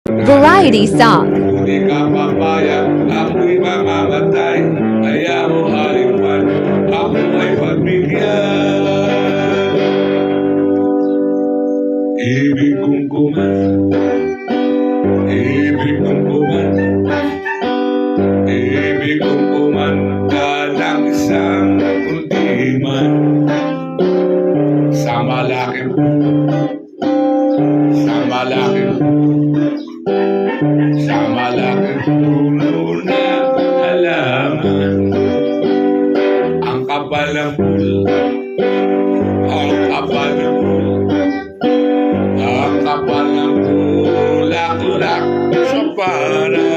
Variety song. Hindi ka papayag, ako'y mamamatay. Kaya mo haliwan, ako ay pagbigyan. Ibig kong kuman, ibig kong kuman, ibig kong kuman, lang isang kundiman. Sa malaking puno na halaman. Ang kapal ng pulo, ang kapal ng pulo, ang kapal ng bulaklak sa parang